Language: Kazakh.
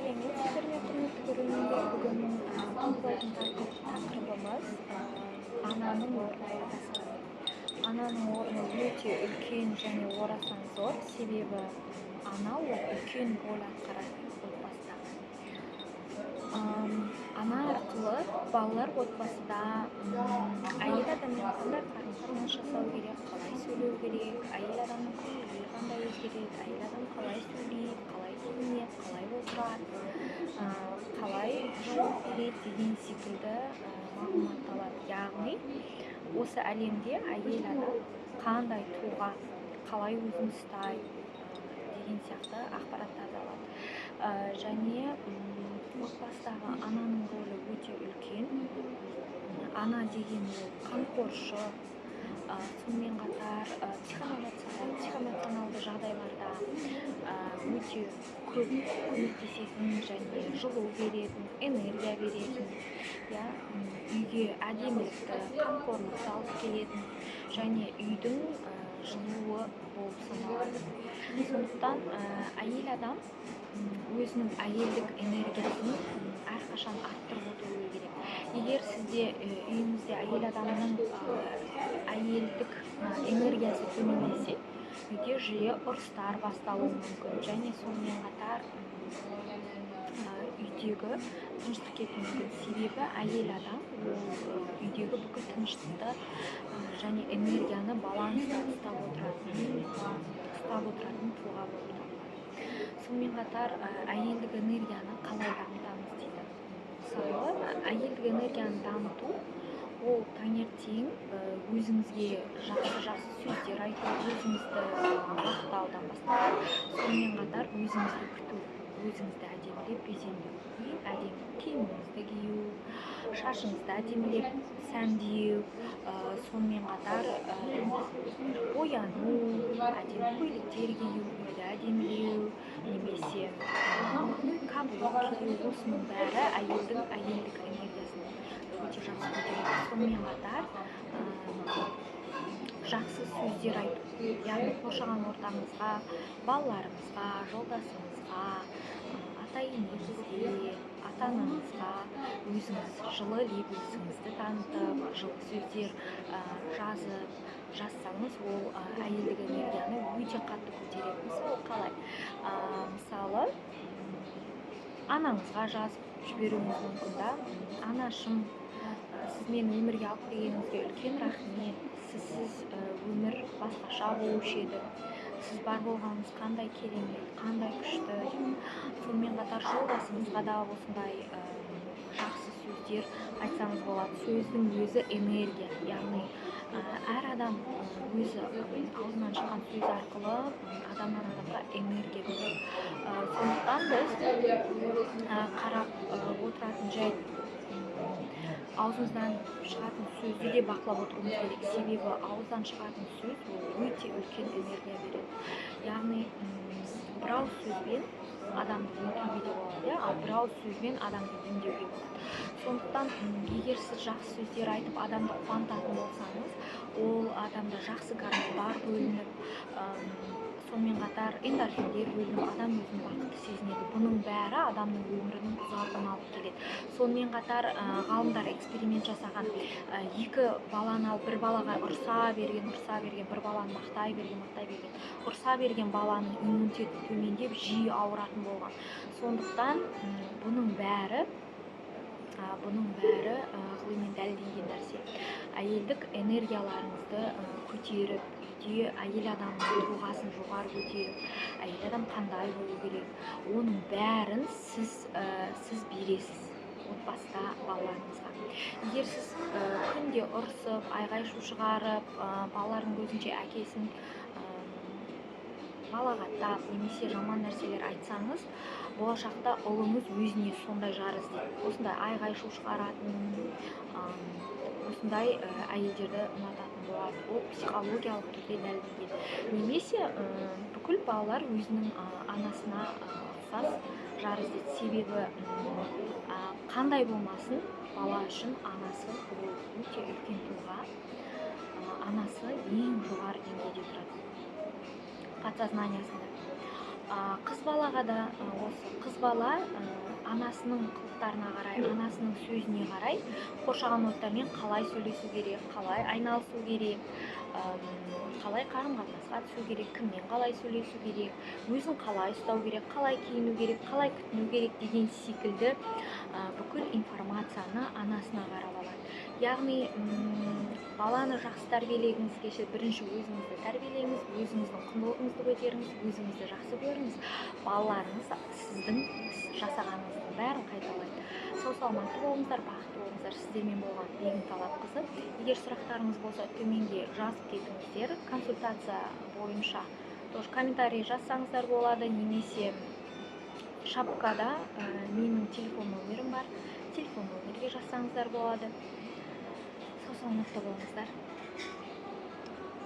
Сіздерге құрметті көрермендер, бүгін талқылайтын тақырыбымыз ананың орны. Ананың орны өте үлкен және орасан зор, себебі ана ол үлкен рөл атқарады отбасыда. Ана арқылы балалар отбасыда әйел адаммен қандай қарым-қатынас жасау керек, қалай сөйлеу керек, әйел адамның көңіл-күйі қандай өзгереді, әйел адам қалай сөйлейді, қалай киінеді, қалай отырады, қалай жауап береді деген секілді мағлұмат алады. Яғни осы әлемде әйел адам қандай тұлға, қалай өзін ұстайды деген сияқты ақпараттарды алады. Және отбасыдағы ананың рөлі өте үлкен. Ана деген ол қамқоршы, сонымен қатар психоэмоционалды жағдайларда өте көп көмектесетін және жылу беретін, энергия беретін, үйге әдемілікті, қамқорлықты алып келетін және үйдің жылуы болып саналады. Сондықтан әйел адам өзінің әйелдік энергиясын әрқашан арттырып отыруы керек. Егер сізде үйіңізде әйел адамның әйелдік энергиясы төмендесе, үйде жиі ұрыстар басталуы мүмкін және сонымен қатар үйдегі тыныштық кетуі мүмкін. Себебі әйел адам ол үйдегі бүкіл тыныштықты және энергияны баланста ұстап отыратын тұлға болып табылады. Сонымен қатар әйелдік энергияны қалай дамытамыз дейді. Мысалы, әйелдік энергияны дамыту ол таңертең өзіңізге жақсы сөздер айту, өзіңізді мақтаудан басталады. Сонымен қатар өзіңізді күту, өзіңізді әдемілеп безендіру, әдемі киіміңізді кию, шашыңызды әдемілеп сәндеу, сонымен қатар бояну, әдемі көйлектер кию, үйді әдемілеу, немесе каблук кию, осының бәрі әйелдік энергиясын өте жақсы көтереді. Сонымен қатар жақсы сөздер айту, яғни қоршаған ортаңызға, балаларыңызға, жолдасыңызға, ата-енеңізге, ата-анаңызға өзіңіз жылы лебізіңізді танытып, жылы сөздер жазсаңыз, ол әйелдік энергияны өте қатты көтереді. Мысалы қалай? Мысалы, анаңызға жазып жіберуіңіз мүмкін да. Анашым, сіз мені өмірге алып келгеніңізге үлкен рахмет. Сізсіз өмір басқаша болушы еді. Сіз бар болғаныңыз қандай керемет, қандай күшті. Сонымен қатар жолдасыңызға да осындай жақсы сөздер айтсаңыз болады. Сөздің өзі энергия, яғни әр адам өзі аузынан шыққан сөз арқылы адамнан адамға энергия береді. Сондықтан біз қарап отыратын жайт, аузымыздан шығатын сөзді де бақылап отыруымыз керек. Себебі ауыздан шығатын сөз ол өте үлкен энергия береді. Яғни бір ауыз сөзбен адамды өлтіруге де болады, ал бір ауыз сөзбен адамды емдеуге болады. Сондықтан егер сіз жақсы сөздер айтып адамды қуантатын болсаңыз, ол адамда жақсы гормондар бөлініп, сонымен қатар эндорфиндер бөлініп, адам өзін бақытты сезінеді. Бұның бәрі адамның өмірінің ұзартуына алып келеді. Сонымен қатар ғалымдар эксперимент жасаған, екі баланы алып, бір балаға ұрса берген, бір баланы мақтай берген, ұрса берген баланың иммунитеті төмендеп, жиі ауыратын болған. Сондықтан бұның бәрі ғылыммен дәлелденген нәрсе. Әйелдік энергияларыңызды көтеріп, үйде әйел адамның тұлғасын жоғары көтеріп, әйел адам қандай болу керек, оның бәрін сіз бересіз отбасыда балаларыңызға. Егер сіз күнде ұрсып, айғай-шу шығарып, балалардың көзінше әкесін балағаттап, немесе жаман нәрселер айтсаңыз, болашақта ұлыңыз өзіне сондай жар іздейді. Осындай айғай-шу шығаратын, осындай әйелдерді ұнататын болады. Ол психологиялық түрде дәлелденген. Немесе бүкіл балалар өзінің анасына ұқсас жар іздейді. Себебі қандай болмасын, бала үшін анасы ол өте үлкен тұлға. Анасы ең жоғары деңгейде тұрады подсознаниясында. Қыз балаға да осы қыз бала анасының қылықтарына қарай, анасының сөзіне қарай қоршаған ортамен қалай сөйлесу керек, қалай айналысу керек, қалай қарым-қатынасқа түсу керек, кіммен қалай сөйлесу керек, өзін қалай ұстау керек, қалай киіну керек, қалай күтіну керек деген секілді бүкіл информацияны анасына қарап алады. Яғни баланы жақсы тәрбиелегіңіз келсе, бірінші өзіңізді тәрбиелеңіз, өзіңіздің құндылығыңызды көтеріңіз, өзіңізді жақсы көріңіз. Балаларыңыз сіздің жасағаныңыздың бәрін қайталайды. Сау саламатты болыңыздар, бақытты болыңыздар. Сіздермен болған Бегім Талапқызы. Егер сұрақтарыңыз болса, төменге жазып кетіңіздер. Консультация бойынша тоже комментарий жазсаңыздар болады, немесе шапкада менің телефон номерім бар. Телефон номерге жазсаңыздар болады. Сау саламатты болыңыздар.